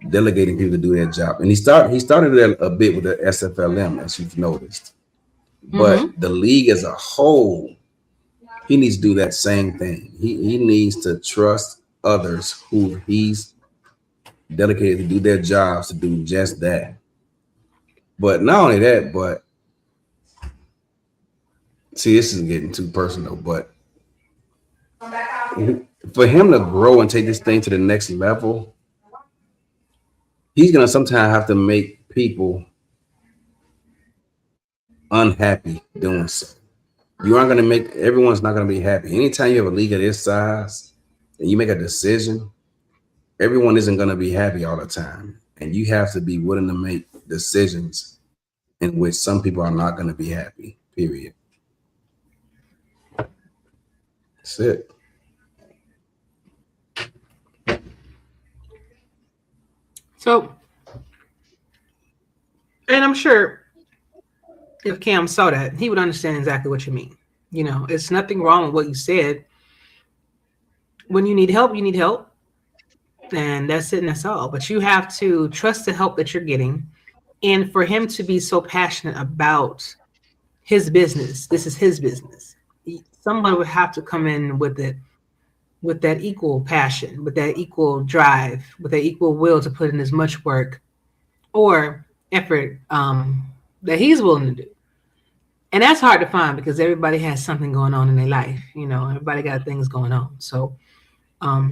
delegating people to do their job. And he started that a bit with the SFLM, as you've noticed. But the league as a whole, he needs to do that same thing. He needs to trust others who he's dedicated to do their jobs to do just that. But not only that, but see, this is getting too personal, but for him to grow and take this thing to the next level, he's going to sometimes have to make people unhappy doing so. You aren't going to everyone's not going to be happy. Anytime you have a league of this size and you make a decision, everyone isn't going to be happy all the time. And you have to be willing to make decisions in which some people are not going to be happy, period. That's it. So, and I'm sure if Cam saw that, he would understand exactly what you mean. It's nothing wrong with what you said. When you need help, you need help. and that's it and that's all. But you have to trust the help that you're getting. And for him to be so passionate about his business, this is his business. Someone would have to come in with it, with that equal passion, with that equal drive, with that equal will to put in as much work or effort that he's willing to do. And that's hard to find because everybody has something going on in their life. Everybody got things going on. So I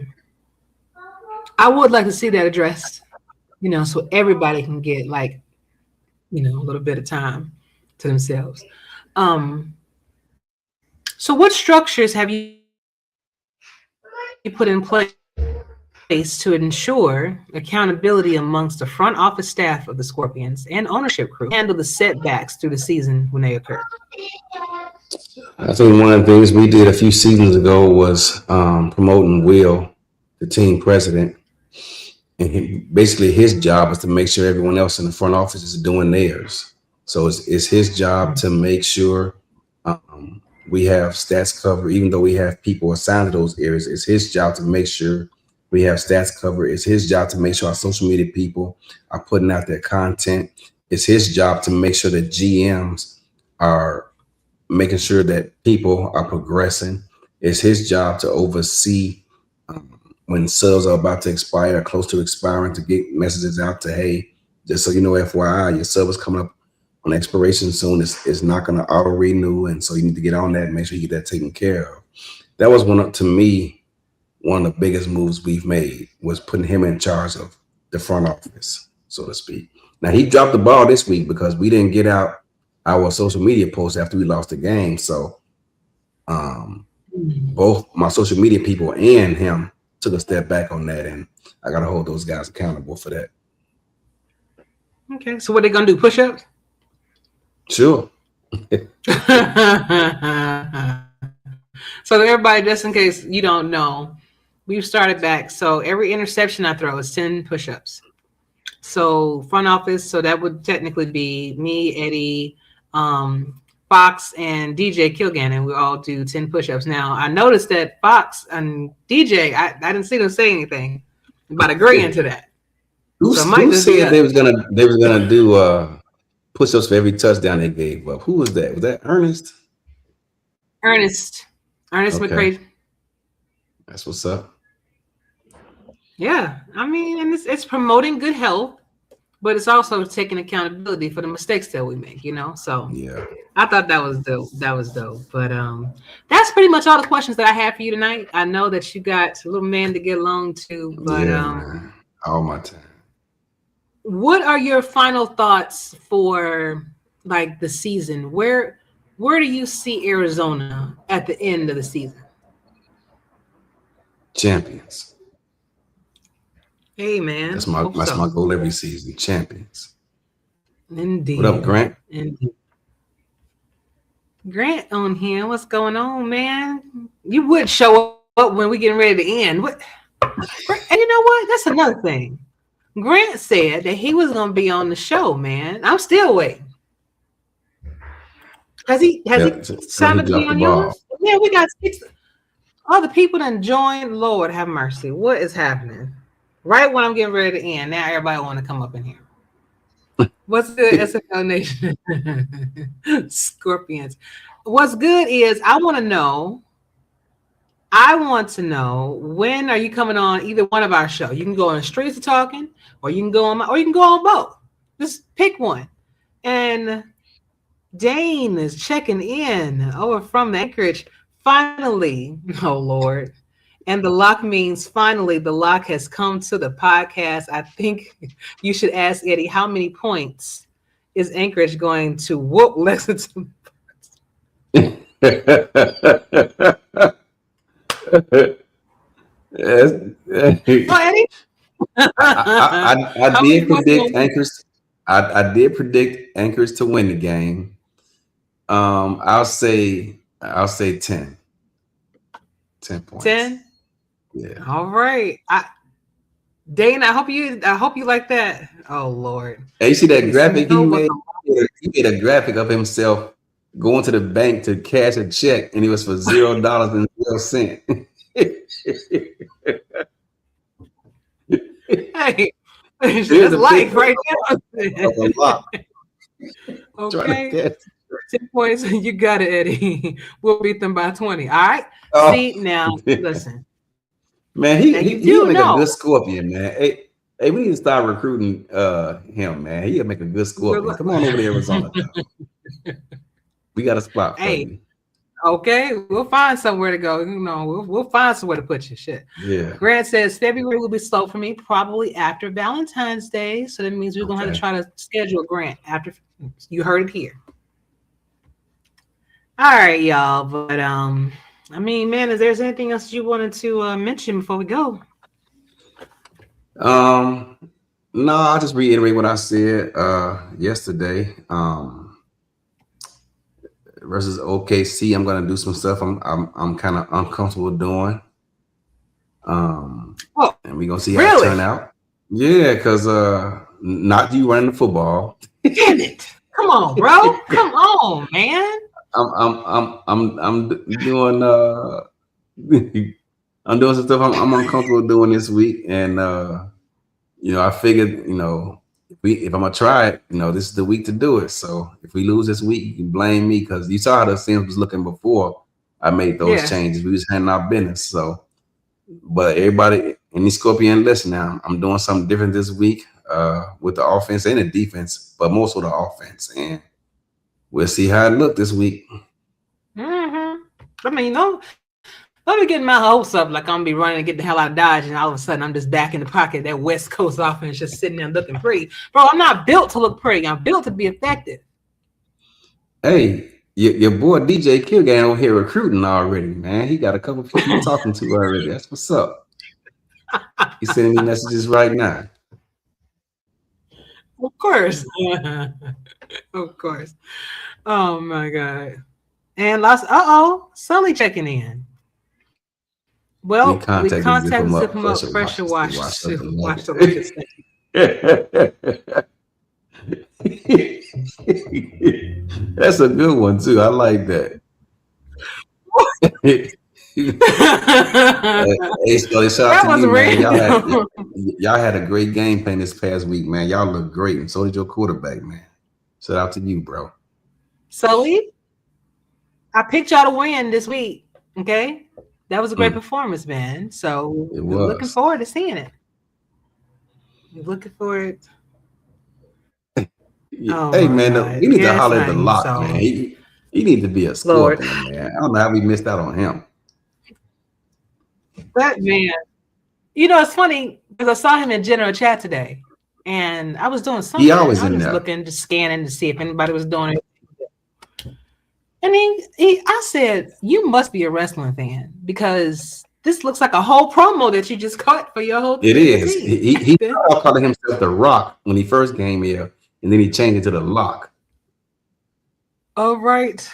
would like to see that addressed, so everybody can get like, a little bit of time to themselves. So what structures have you put in place to ensure accountability amongst the front office staff of the Scorpions and ownership crew handle the setbacks through the season when they occur? I think one of the things we did a few seasons ago was promoting Will, the team president. And basically his job is to make sure everyone else in the front office is doing theirs. So it's his job to make sure we have stats covered, even though we have people assigned to those areas. It's his job to make sure we have stats covered. It's his job to make sure our social media people are putting out their content. It's his job to make sure that GMs are making sure that people are progressing. It's his job to oversee when subs are about to expire or close to expiring, to get messages out to, hey, just so you know, FYI, your sub is coming up on expiration soon. It's not going to auto renew, and so you need to get on that and make sure you get that taken care of. That was one of the biggest moves we've made, was putting him in charge of the front office, so to speak. Now he dropped the ball this week because we didn't get out our social media posts after we lost the game. So both my social media people and him took a step back on that, and I got to hold those guys accountable for that. Okay, so what are they gonna do? Push-ups? Sure. So everybody, just in case you don't know, we've started back. So every interception I throw is 10 push-ups. So front office, so that would technically be me, Eddie, Fox, and DJ Kilgannon. We all do 10 push-ups. Now I noticed that Fox and DJ, I didn't see them say anything about agreeing to that. Who said they was gonna do push-ups for every touchdown they gave up? Who was that? Was that Ernest? Ernest okay. McCray. That's what's up. Yeah, I mean, and it's promoting good health, but it's also taking accountability for the mistakes that we make, So yeah, I thought that was dope. But that's pretty much all the questions that I have for you tonight. I know that you got a little man to get along to, but all my time. What are your final thoughts for like the season? Where do you see Arizona at the end of the season? Champions. Hey man, that's my goal every season. Champions. Indeed. What up, Grant? Indeed. Grant on here. What's going on, man? You would show up when we getting ready to end. What? And you know what? That's another thing. Grant said that he was going to be on the show, man. I'm still waiting. Has he decided to be on yours? Yeah, we got 6 other people that joined. Lord have mercy. What is happening? Right when I'm getting ready to end, now everybody want to come up in here. What's good, SFL Nation? Scorpions. What's good is I want to know when are you coming on either one of our shows? You can go on the Streets of Talking, or you can go on both. Just pick one. And Dane is checking in over from the Anchorage. Finally, oh Lord. And the lock means finally the lock has come to the podcast. I think you should ask Eddie, how many points is Anchorage going to whoop Lexington? Eddie? I did predict Anchorage. I did predict Anchorage to win the game. I'll say 10. 10 points. 10? Yeah. All right. Dane, I hope you like that. Oh Lord. Hey, you see that graphic he made? He made a graphic of himself going to the bank to cash a check, and it was for $0.0. That's life right now. A lot. Okay. 10 points. You got it, Eddie. We'll beat them by 20. All right. Oh. See, now, listen. Man, Now, he make a good scorpion, man. Hey, we need to start recruiting him, man. He'll make a good scorpion. Come on over to Arizona, though. We got a spot for you. Okay, we'll find somewhere to go. You know, we'll find somewhere to put your shit. Yeah. Grant says February will be slow for me, probably after Valentine's Day. So that means we're gonna have to try to schedule a Grant after. You heard it here. All right, y'all. But I mean, man, is there anything else you wanted to mention before we go? No, I'll just reiterate what I said yesterday. Versus OKC, I'm gonna do some stuff I'm kind of uncomfortable doing. And we're gonna see how it turn out. Yeah, because not you running the football. Damn it! Come on, bro. Come on, man. I'm doing I'm doing some stuff I'm uncomfortable doing this week, and I figured, if I'm gonna try it, this is the week to do it. So if we lose this week, you can blame me, because you saw how the Sims was looking before I made those changes. We was handling our business. So, but everybody in the Scorpion, listen now, I'm doing something different this week with the offense and the defense, but most of the offense, and we'll see how it looked this week. I mean, let me get my hopes up like I'm gonna be running and get the hell out of Dodge, and all of a sudden I'm just back in the pocket. That West Coast offense just sitting there looking pretty. Bro, I'm not built to look pretty. I'm built to be effective. Hey, your boy DJ Kilgan over here recruiting already, man. He got a couple people he's talking to already. That's what's up. He's sending me messages right now. Of course. Of course. Oh my God. And Sully checking in. Well, we contacted Zip him up, pressure wash the That's a good one too. I like that. Hey, Scully, shout out to you, man. Y'all had a great game plan this past week, man. Y'all look great, and so did your quarterback, man. Shout out to you, bro. Sully, I picked y'all to win this week. Okay. That was a great performance, man. So we're looking forward to seeing it. We're looking forward. Hey, man, we need to holler at the lock, man. He needs to be a Scorpion, man. I don't know how we missed out on him. That man. It's funny because I saw him in general chat today, and I was doing something. He always I in was there. looking, just scanning to see if anybody was doing it. And I said, you must be a wrestling fan, because this looks like a whole promo that you just cut for your whole It is. He called himself The Rock when he first came here, and then he changed it to The Lock. All right.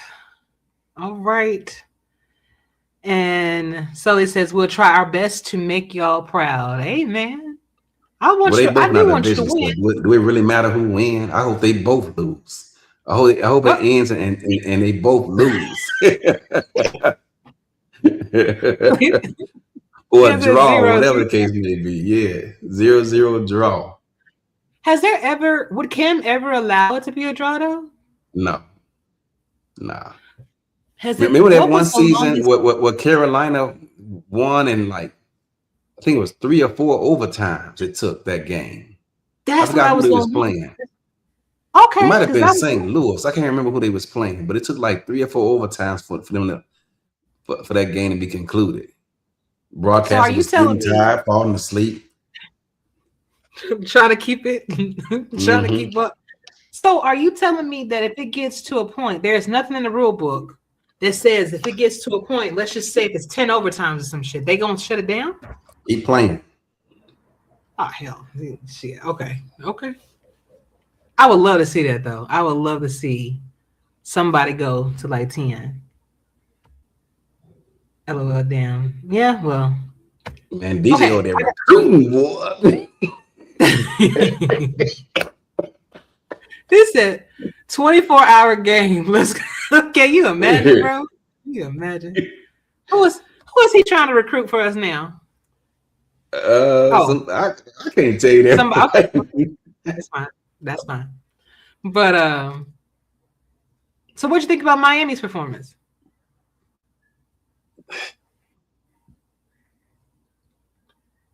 And Sully says, we'll try our best to make y'all proud. Hey, man. I want you to win. Do it really matter who wins? I hope they both lose. I hope it ends and they both lose. Or a draw, whatever the case may be. Yeah, 0-0 draw. Would Kim ever allow it to be a draw though? No. Nah. Remember that one season what Carolina won in, like, I think it was 3 or 4 overtimes it took that game. I forgot who they was playing. Okay. It might have been St. Louis. I can't remember who they was playing, but it took like 3 or 4 overtimes for them for that game to be concluded. Broadcast was tired, falling asleep. Trying to keep it, trying to keep up. So are you telling me that if it gets to a point, there's nothing in the rule book that says if it gets to a point, let's just say if it's 10 overtimes or some shit, they gonna shut it down? Keep playing. Oh, hell. Shit. Okay. I would love to see that, though. I would love to see somebody go to like 10. LOL, damn. Yeah, well. Man, DJ over there recruiting, boy. This is 24-hour game. Can you imagine, bro? Can you imagine? Who is he trying to recruit for us now? I can't tell you Okay, that. that's fine. That's fine. But so what'd you think about Miami's performance?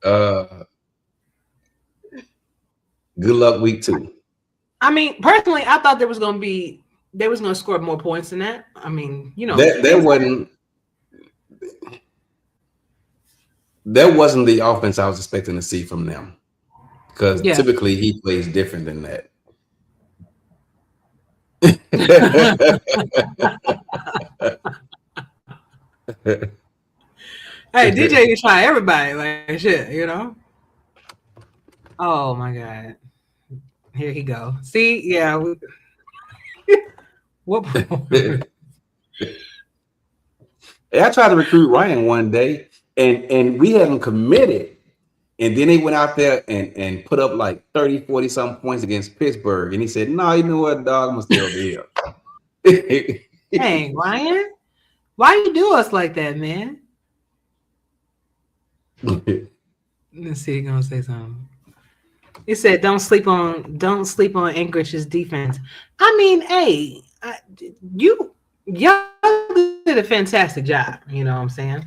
Good luck week 2. I mean, personally, I thought they was gonna score more points than that. I mean, that wasn't the offense I was expecting to see from them, because yeah. typically he plays different than that. Hey, DJ, you try everybody like shit, you know? Oh my god. Here he go. See, yeah. What? I tried to recruit Ryan one day, and we had him committed, and then they went out there and put up like 30, 40 something points against Pittsburgh, and he said, "No, you know what, dog, I'm gonna stay over here." Hey, Ryan, why you do us like that, man? Let's see, he's gonna say something. He said, "Don't sleep on Anchorage's defense." I mean, hey, y'all did a fantastic job. You know what I'm saying?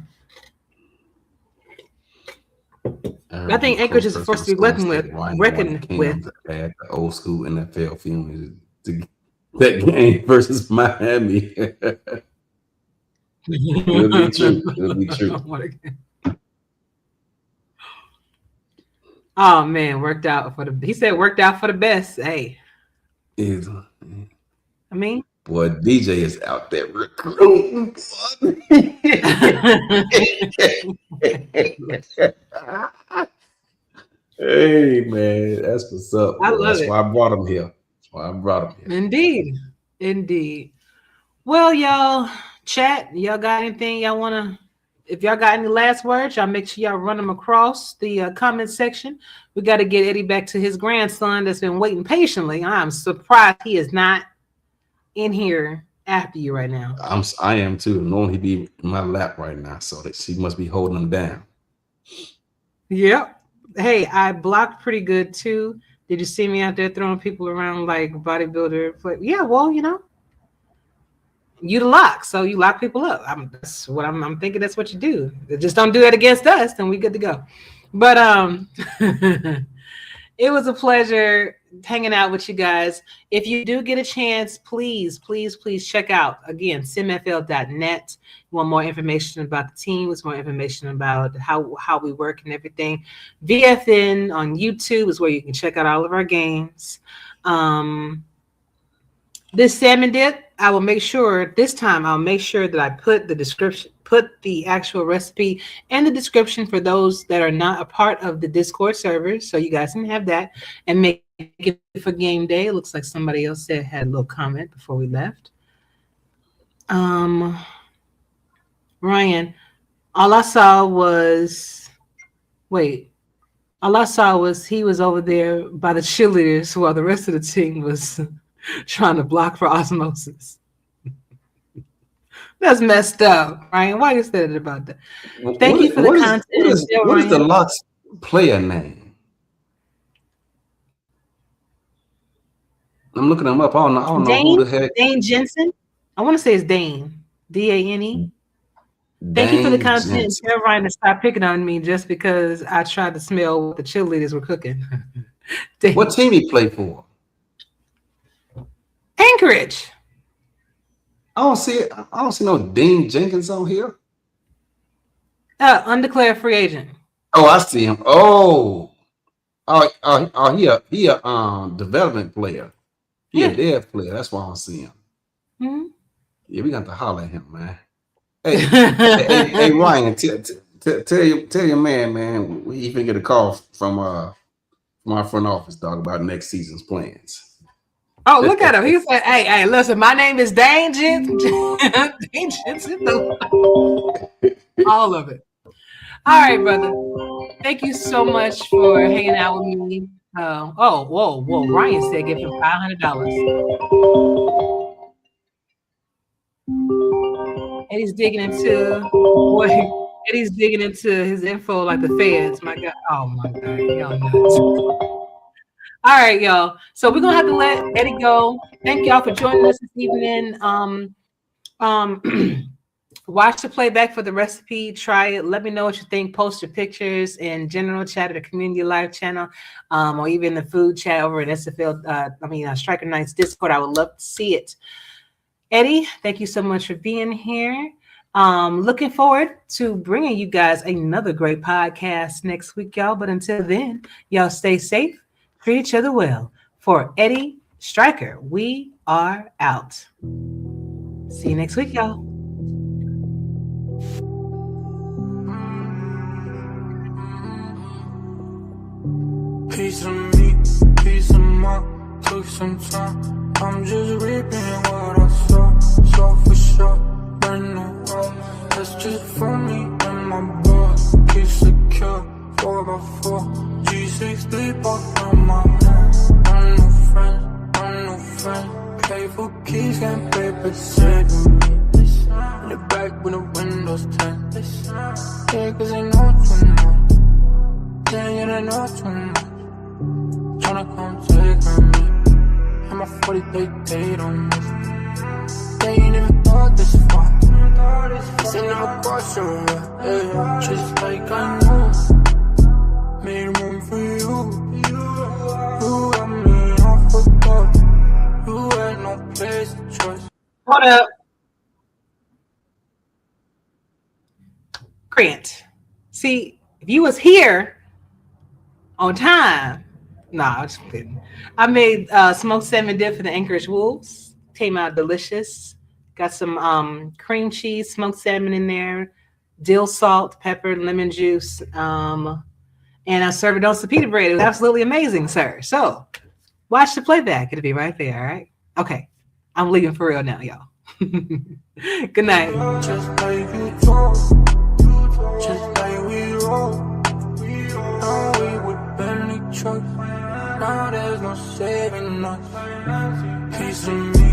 I think Anchorage is forced to be reckoned with. The old school NFL film is that game versus Miami. It'll be true. It'll be true. Oh man, worked out for the best. Hey. I mean, boy, DJ is out there recruiting. Hey man, that's what's up. That's why I brought him here. Indeed. Well, y'all, chat. Y'all got anything y'all wanna? If y'all got any last words, y'all make sure y'all run them across the comment section. We got to get Eddie back to his grandson that's been waiting patiently. I'm surprised he is not in here after you right now. I am too. Knowing he be in my lap right now, so that she must be holding him down. Yep. Hey, I blocked pretty good too. Did you see me out there throwing people around like bodybuilder? But yeah, well, you know, you the lock, so you lock people up. I'm thinking that's what you do. Just don't do that against us, then we good to go. But it was a pleasure hanging out with you guys. If you do get a chance, please check out again simfl.net. You want more information about the teams, more information about how we work and everything. VFN on YouTube is where you can check out all of our games. This salmon dip, I will make sure this time that I put the actual recipe and the description for those that are not a part of the Discord server, so you guys can have that and make it for game day. It looks like somebody else had a little comment before we left. Ryan, all I saw was he was over there by the cheerleaders while the rest of the team was trying to block for osmosis. That's messed up, Ryan. Why you said it about that? Thank you for the content. What is the Lux player name? I'm looking him up. I don't know who the heck. Dane Jensen. I want to say it's Dane. Dane. Thank you for the content. Tell Ryan to stop picking on me just because I tried to smell what the cheerleaders were cooking. What team he played for? Anchorage. I don't see no Dean Jenkins on here. Undeclared free agent. Oh, I see him. He a development player. He a dev player. That's why I don't see him. Mm-hmm. Yeah, we got to holler at him, man. Hey, Ryan, tell your man, we even get a call from our front office, dog, about next season's plans. Oh, look at him. He said, hey, listen, my name is Dane Jensen. Dane Jensen. All of it. All right, brother. Thank you so much for hanging out with me. Whoa. Ryan said give him $500. And he's digging into boy. Eddie's digging into his info like the feds. My God. Oh my God. Y'all nuts. All right, y'all. So we're gonna have to let Eddie go. Thank y'all for joining us this evening. Watch the playback for the recipe. Try it. Let me know what you think. Post your pictures in general chat or the community live channel, or even the food chat over at SFL. Striker Nights Discord. I would love to see it. Eddie, thank you so much for being here. Looking forward to bringing you guys another great podcast next week, y'all. But until then, y'all stay safe, treat each other well. For Eddie Striker, we are out. See you next week, y'all. Piece of me, piece of mine, took some time. I'm just reaping what I saw for sure. Brand new road, that's just for me and my boy. Keep secure, 4x4, G6 sleep up on my hands. I'm no friend, pay for keys, can't pay for saving me. In the back when the windows tint. Yeah, cause they know too much. Yeah, they know too much. Tryna come take on me. And my 40 they don't miss. They ain't even thought this far. They never question me. Yeah, just like I knew. Made room for you. You got me off the top. You had no place to choice. Hold up. Grant. See, if you was here on time. Nah, I'm just kidding. I made smoked salmon dip for the Anchorage Wolves. Came out delicious. Got some cream cheese, smoked salmon in there, dill salt, pepper, lemon juice, and I served it on some pita bread. It was absolutely amazing, sir. So watch the playback. It'll be right there, all right? Okay. I'm leaving for real now, y'all. Good night. Just like you talk, just like we roll. Now we would Bentley truck. Now there's no saving us. Piece of me,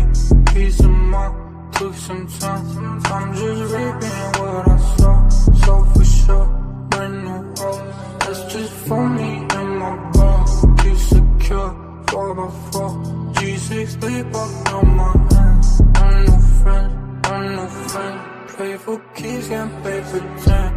piece of mine, took some time. I'm just reaping what I saw for sure. Brand new road, that's just for me and my bro. Keep secure, 4x4, G6 sleep up on my hands. I'm no friend, pay for keys, can't pay for time.